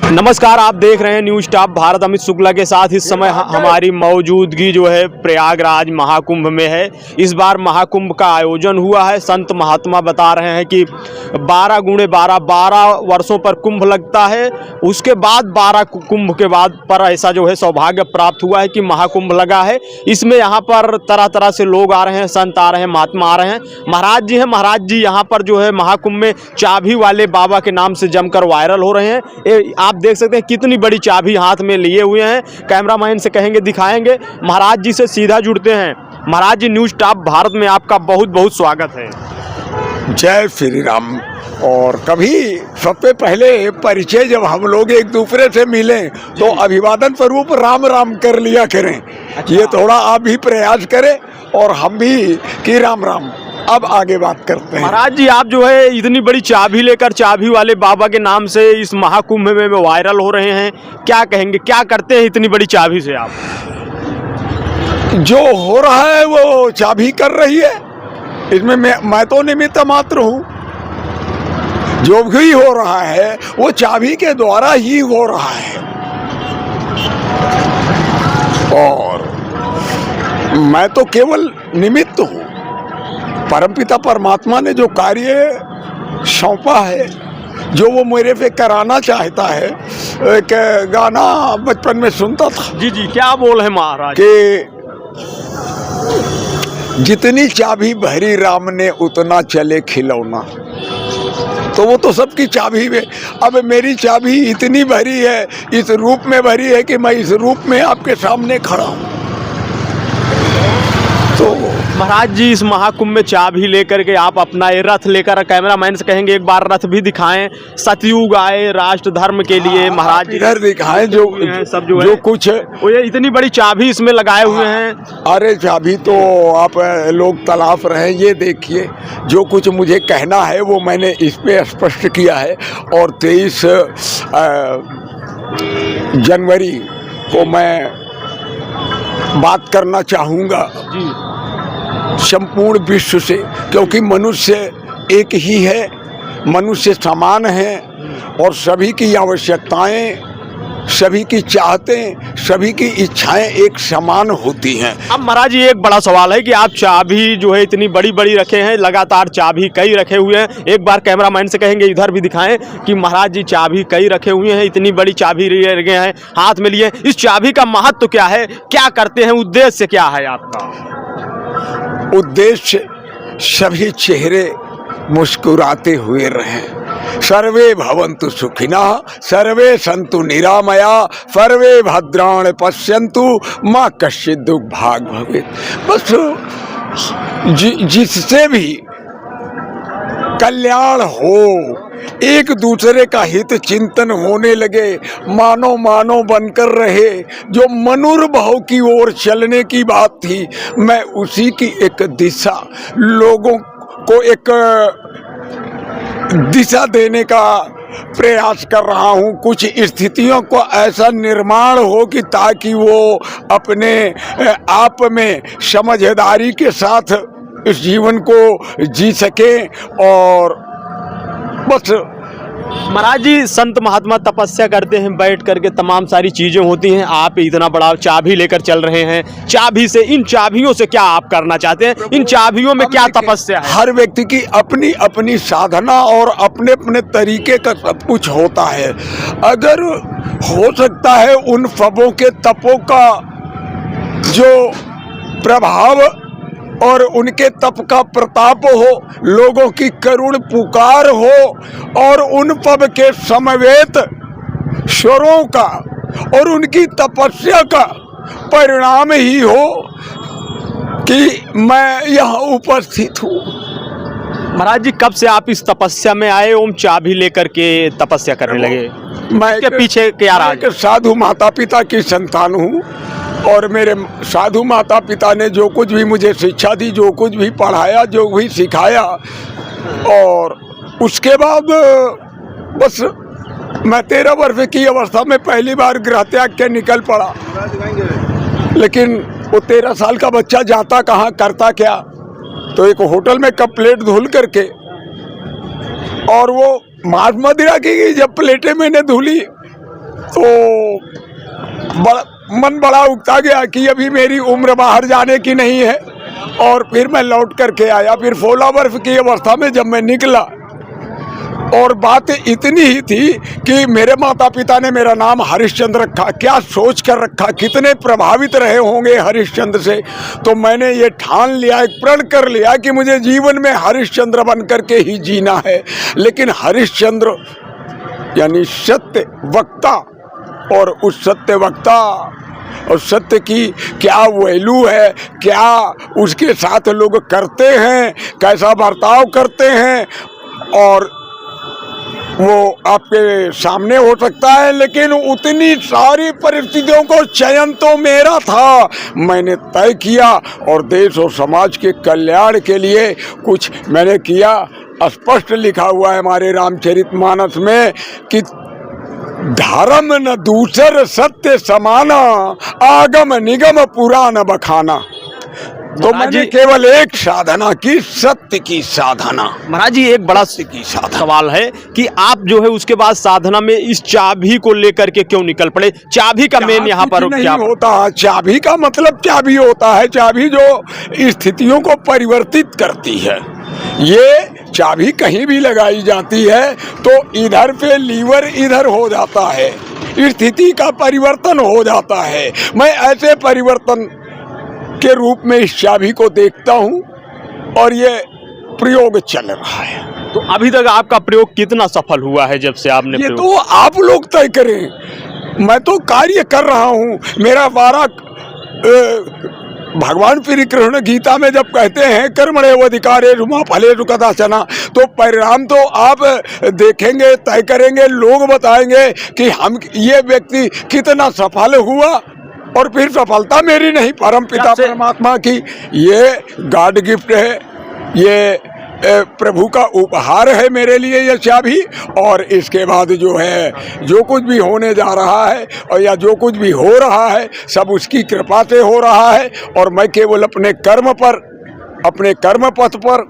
नमस्कार, आप देख रहे हैं न्यूज टॉप भारत। अमित शुक्ला के साथ इस समय हमारी मौजूदगी जो है प्रयागराज महाकुंभ में है। इस बार महाकुंभ का आयोजन हुआ है। संत महात्मा बता रहे हैं कि 12 गुणे 12 वर्षों पर कुंभ लगता है। उसके बाद 12 कुंभ के बाद पर ऐसा जो है सौभाग्य प्राप्त हुआ है कि महाकुंभ लगा है। इसमें यहाँ पर तरह तरह से लोग आ रहे हैं, संत आ रहे हैं, महात्मा आ रहे हैं। महाराज जी हैं, महाराज जी यहाँ पर जो है महाकुंभ में चाबी वाले बाबा के नाम से जमकर वायरल हो रहे हैं। आप देख सकते हैं कितनी बड़ी चाबी हाथ में लिए हुए हैं। कैमरामैन से कहेंगे दिखाएंगे। महाराज जी से सीधा जुड़ते हैं। महाराज जी, न्यूज टॉप भारत में आपका बहुत बहुत स्वागत है। जय श्री राम। और कभी सबसे पहले परिचय जब हम लोग एक दूसरे से मिले तो अभिवादन स्वरूप राम राम कर लिया करें। ये थोड़ा आप भी प्रयास करें और हम भी कि राम राम। अब आगे बात करते हैं। महाराज जी, आप जो है इतनी बड़ी चाबी लेकर चाबी वाले बाबा के नाम से इस महाकुंभ में वायरल हो रहे हैं। क्या कहेंगे, क्या करते हैं इतनी बड़ी चाबी से आप? जो हो रहा है वो चाबी कर रही है। इसमें मैं तो निमित्त मात्र हूँ। जो भी हो रहा है वो चाबी के द्वारा ही हो रहा है और मैं तो केवल निमित्त हूँ। परमपिता परमात्मा ने जो कार्य सौंपा है, जो वो मेरे पे कराना चाहता है। एक गाना बचपन में सुनता था। जी जी, क्या बोल है महाराज कि जितनी चाबी भरी राम ने उतना चले खिलौना। तो वो तो सबकी चाबी में। अब मेरी चाबी इतनी भरी है, इस रूप में भरी है कि मैं इस रूप में आपके सामने खड़ा हूँ। तो महाराज जी, इस महाकुंभ में चाबी लेकर के आप अपना ये रथ लेकर, कैमरामैन से कहेंगे एक बार रथ भी दिखाएं। सतयुग आए राष्ट्र धर्म के लिए महाराज जी इधर दिखाएं जो सब जो है कुछ वो ये इतनी बड़ी चाबी इसमें लगाए हुए हैं। अरे चाबी तो आप लोग तलाश रहे हैं। ये देखिए, जो कुछ मुझे कहना है वो मैंने इस पे स्पष्ट किया है। और 23 जनवरी को मैं बात करना चाहूँगा संपूर्ण विश्व से, क्योंकि मनुष्य एक ही है, मनुष्य समान है और सभी की आवश्यकताएं, सभी की चाहतें, सभी की इच्छाएं एक समान होती हैं। अब महाराज जी, एक बड़ा सवाल है कि आप चाबी जो है इतनी बड़ी बड़ी रखे हैं, लगातार चाबी कई रखे हुए हैं। एक बार कैमरामैन से कहेंगे इधर भी दिखाएं कि महाराज जी चाबी कई रखे हुए हैं, इतनी बड़ी चाबी रखे हैं, हाथ में लिए। इस चाबी का महत्व क्या है, क्या करते हैं, उद्देश्य क्या है आपका? उद्देश्य सभी चेहरे मुस्कुराते हुए रहें। सर्वे भवन्तु सुखिनः, सर्वे सन्तु निरामया, सर्वे भद्राणि पश्यन्तु, मा कश्चित् दुर्भाग् भवेत्। बस जिससे भी कल्याण हो, एक दूसरे का हित चिंतन होने लगे, मानो मानो बनकर रहे। जो मनुर्भव की ओर चलने की बात थी, मैं उसी की एक दिशा, लोगों को एक दिशा देने का प्रयास कर रहा हूँ। कुछ स्थितियों को ऐसा निर्माण हो कि ताकि वो अपने आप में समझदारी के साथ इस जीवन को जी सकें। और बस महाराज जी, संत महात्मा तपस्या करते हैं बैठ करके, तमाम सारी चीज़ें होती हैं। आप इतना बड़ा चाबी लेकर चल रहे हैं। चाबी से, इन चाबियों से क्या आप करना चाहते हैं? इन चाबियों में क्या तपस्या है? हर व्यक्ति की अपनी अपनी साधना और अपने अपने तरीके का सब कुछ होता है। अगर हो सकता है उन सबों के तपों का जो प्रभाव और उनके तप का प्रताप हो, लोगों की करुण पुकार हो और उन पब के समवेत स्वरों का और उनकी तपस्या का परिणाम ही हो कि मैं यहाँ उपस्थित हूँ। महाराज जी, कब से आप इस तपस्या में आए, ओम चाबी लेकर के तपस्या करने लगे? मैं के पीछे क्या रहा? एक साधु माता पिता की संतान हूँ और मेरे साधु माता पिता ने जो कुछ भी मुझे शिक्षा दी, जो कुछ भी पढ़ाया, जो भी सिखाया, और उसके बाद बस मैं 13 वर्ष की अवस्था में पहली बार गृह त्याग के निकल पड़ा। लेकिन वो 13 साल का बच्चा जाता कहाँ, करता क्या? तो एक होटल में कप प्लेट धुल करके, और वो मांस मदिरा की जब प्लेटें मैंने धुली तो मन बड़ा उकता गया कि अभी मेरी उम्र बाहर जाने की नहीं है। और फिर मैं लौट करके आया। फिर 16 वर्ष की अवस्था में जब मैं निकला, और बात इतनी ही थी कि मेरे माता पिता ने मेरा नाम हरिश्चंद्र रखा। क्या सोच कर रखा, कितने प्रभावित रहे होंगे हरिश्चंद्र से। तो मैंने ये ठान लिया, एक प्रण कर लिया कि मुझे जीवन में हरिश्चंद्र बन करके ही जीना है। लेकिन हरिश्चंद्र यानी सत्य वक्ता, और उस सत्य वक्ता और सत्य की क्या वैल्यू है, क्या उसके साथ लोग करते हैं, कैसा बर्ताव करते हैं, और वो आपके सामने हो सकता है। लेकिन उतनी सारी परिस्थितियों को चयन तो मेरा था। मैंने तय किया और देश और समाज के कल्याण के लिए कुछ मैंने किया। स्पष्ट लिखा हुआ है हमारे रामचरितमानस में कि धर्म न दूसर सत्य समाना, आगम निगम पुराण बखाना। तो मैंने केवल एक साधना की, सत्य की साधना। महाराज जी, एक बड़ा सवाल है कि आप जो है उसके बाद साधना में इस चाबी को लेकर के क्यों निकल पड़े? चाबी का मेन यहाँ पर नहीं क्या होता। चाबी का मतलब चाबी होता है, चाबी जो स्थितियों को परिवर्तित करती है। ये चाबी कहीं भी लगाई जाती है तो इधर पे लीवर इधर हो जाता है, स्थिति का परिवर्तन हो जाता है। मैं ऐसे परिवर्तन के रूप में इस चाबी को देखता हूं और ये प्रयोग चल रहा है। तो अभी तक आपका प्रयोग कितना सफल हुआ है जब से आपने? ये तो आप लोग तय करें। मैं तो कार्य कर रहा हूं। मेरा वारा भगवान श्री कृष्ण गीता में जब कहते हैं कर्मण्येव अधिकारेषु मा फलेषु कदाचन, तो परिणाम तो आप देखेंगे, तय करेंगे, लोग बताएंगे कि हम ये व्यक्ति कितना सफल हुआ। और फिर सफलता मेरी नहीं, परम पिता परमात्मा की ये गॉड गिफ्ट है, ये प्रभु का उपहार है मेरे लिए ये चाबी। और इसके बाद जो है, जो कुछ भी होने जा रहा है और या जो कुछ भी हो रहा है, सब उसकी कृपा से हो रहा है। और मैं केवल अपने कर्म पथ पर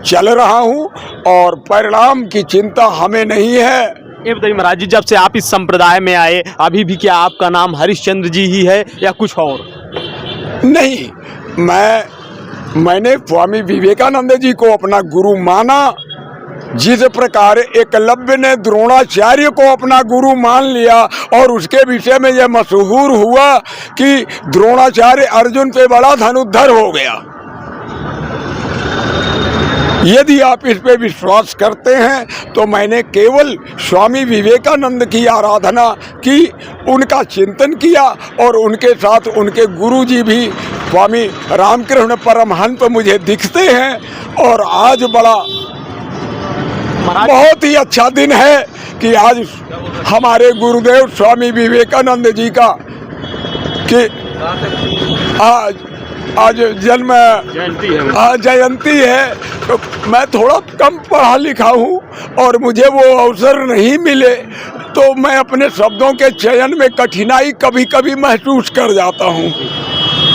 चल रहा हूँ और परिणाम की चिंता हमें नहीं है। ये बताइए महाराज जी, जब से आप इस संप्रदाय में आए, अभी भी क्या आपका नाम हरिश्चंद्र जी ही है या कुछ और? नहीं, मैंने स्वामी विवेकानंद जी को अपना गुरु माना। जिस प्रकार एकलव्य ने द्रोणाचार्य को अपना गुरु मान लिया और उसके विषय में यह मशहूर हुआ कि द्रोणाचार्य अर्जुन पे बड़ा धनुर्धर हो गया। यदि आप इस पे विश्वास करते हैं तो मैंने केवल स्वामी विवेकानंद की आराधना की, उनका चिंतन किया और उनके साथ उनके गुरुजी भी स्वामी रामकृष्ण परमहंस मुझे दिखते हैं। और आज बहुत ही अच्छा दिन है कि आज हमारे गुरुदेव स्वामी विवेकानंद जी का कि आज जन्म जयंती है। तो मैं थोड़ा कम पढ़ा लिखा हूँ और मुझे वो अवसर नहीं मिले, तो मैं अपने शब्दों के चयन में कठिनाई कभी कभी महसूस कर जाता हूँ।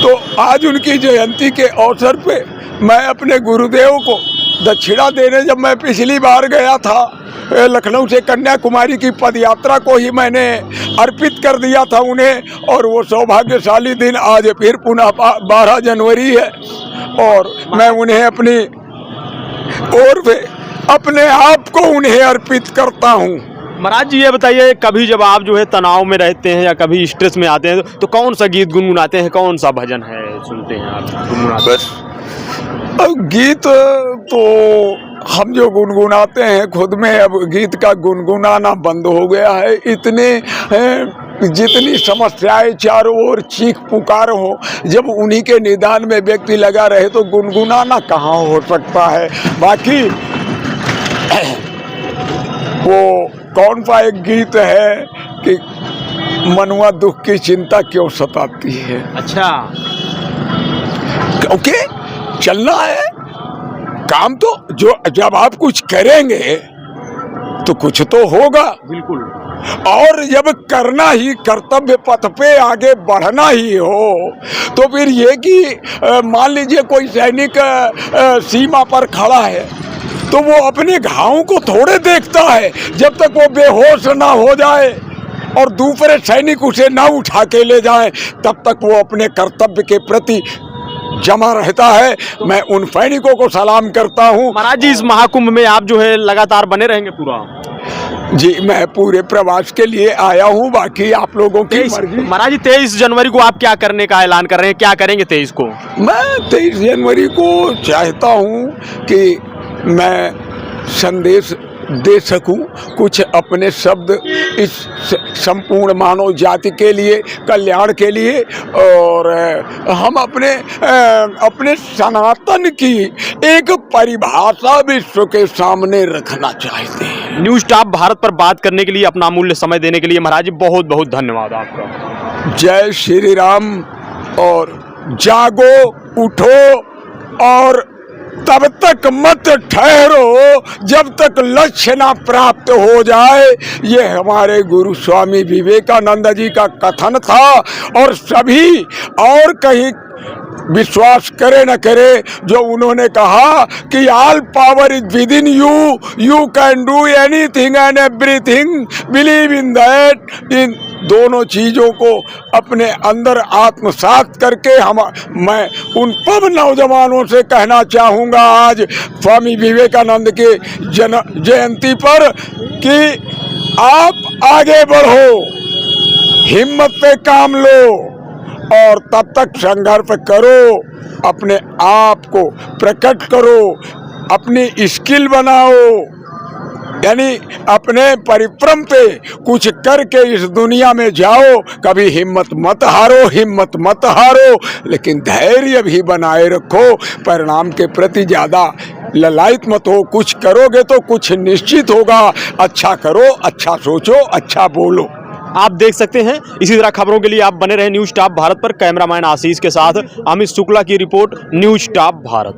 तो आज उनकी जयंती के अवसर पे मैं अपने गुरुदेव को दक्षिणा देने, जब मैं पिछली बार गया था लखनऊ से कन्याकुमारी की पदयात्रा को ही मैंने अर्पित कर दिया था उन्हें। और वो सौभाग्यशाली दिन आज फिर पुनः 12 जनवरी है और मैं उन्हें अपनी ओर से अपने आप को उन्हें अर्पित करता हूँ। महाराज जी, ये बताइए, कभी जब आप जो है तनाव में रहते हैं या कभी स्ट्रेस में आते हैं तो कौन सा गीत गुनगुनाते हैं, कौन सा भजन है सुनते हैं आप गुनगुनाते? बस गीत तो हम जो गुनगुनाते हैं खुद में, अब गीत का गुनगुनाना बंद हो गया है। जितनी समस्याएं चारों ओर चीख पुकार हो, जब उन्हीं के निदान में व्यक्ति लगा रहे तो गुनगुनाना कहाँ हो सकता है। बाकी वो कौन सा एक गीत है कि मनुआ दुख की चिंता क्यों सताती है। अच्छा, ओके, चलना है काम तो, जो जब आप कुछ करेंगे तो कुछ तो होगा। बिल्कुल। और जब करना ही, कर्तव्य पथ पे आगे बढ़ना ही हो, तो फिर ये कि मान लीजिए कोई सैनिक सीमा पर खड़ा है तो वो अपने घावों को थोड़े देखता है जब तक वो बेहोश ना हो जाए। और दूसरे सैनिक उसे ना उठा के ले जाएं, तब तक वो अपने कर्तव्य के प्रति जमा रहता है। मैं उन सैनिकों को सलाम करता हूँ। महाराज जी, इस महाकुंभ में आप जो है लगातार बने रहेंगे पूरा? जी, मैं पूरे प्रवास के लिए आया हूँ, बाकी आप लोगों की मर्जी। महाराज जी, 23 जनवरी को आप क्या करने का ऐलान कर रहे हैं, क्या करेंगे 23 को? मैं 23 जनवरी को चाहता हूँ कि मैं संदेश दे सकूं, कुछ अपने शब्द इस संपूर्ण मानव जाति के लिए, कल्याण के लिए, और हम अपने सनातन की एक परिभाषा विश्व के सामने रखना चाहते हैं। न्यूज़ टॉप भारत पर बात करने के लिए, अपना अमूल्य समय देने के लिए महाराज जी बहुत बहुत धन्यवाद आपका। जय श्री राम। और जागो, उठो, और तब तक मत ठहरो जब तक लक्ष्य ना प्राप्त हो जाए। ये हमारे गुरु स्वामी विवेकानंद जी का कथन था, और सभी और कहीं विश्वास करे न करे, जो उन्होंने कहा कि all power is within you, you can do anything and everything, believe in that. इन दोनों चीज़ों को अपने अंदर आत्मसात करके मैं उन सब नौजवानों से कहना चाहूँगा आज स्वामी विवेकानंद के जयंती पर कि आप आगे बढ़ो, हिम्मत से काम लो, और तब तक संघर्ष करो, अपने आप को प्रकट करो, अपनी स्किल बनाओ, यानी अपने परिश्रम पे कुछ करके इस दुनिया में जाओ। कभी हिम्मत मत हारो, हिम्मत मत हारो, लेकिन धैर्य भी बनाए रखो। परिणाम के प्रति ज़्यादा ललायत मत हो। कुछ करोगे तो कुछ निश्चित होगा। अच्छा करो, अच्छा सोचो, अच्छा बोलो। आप देख सकते हैं। इसी तरह खबरों के लिए आप बने रहे न्यूज़ टॉप भारत पर। कैमरामैन आशीष के साथ अमित शुक्ला की रिपोर्ट, न्यूज़ टॉप भारत।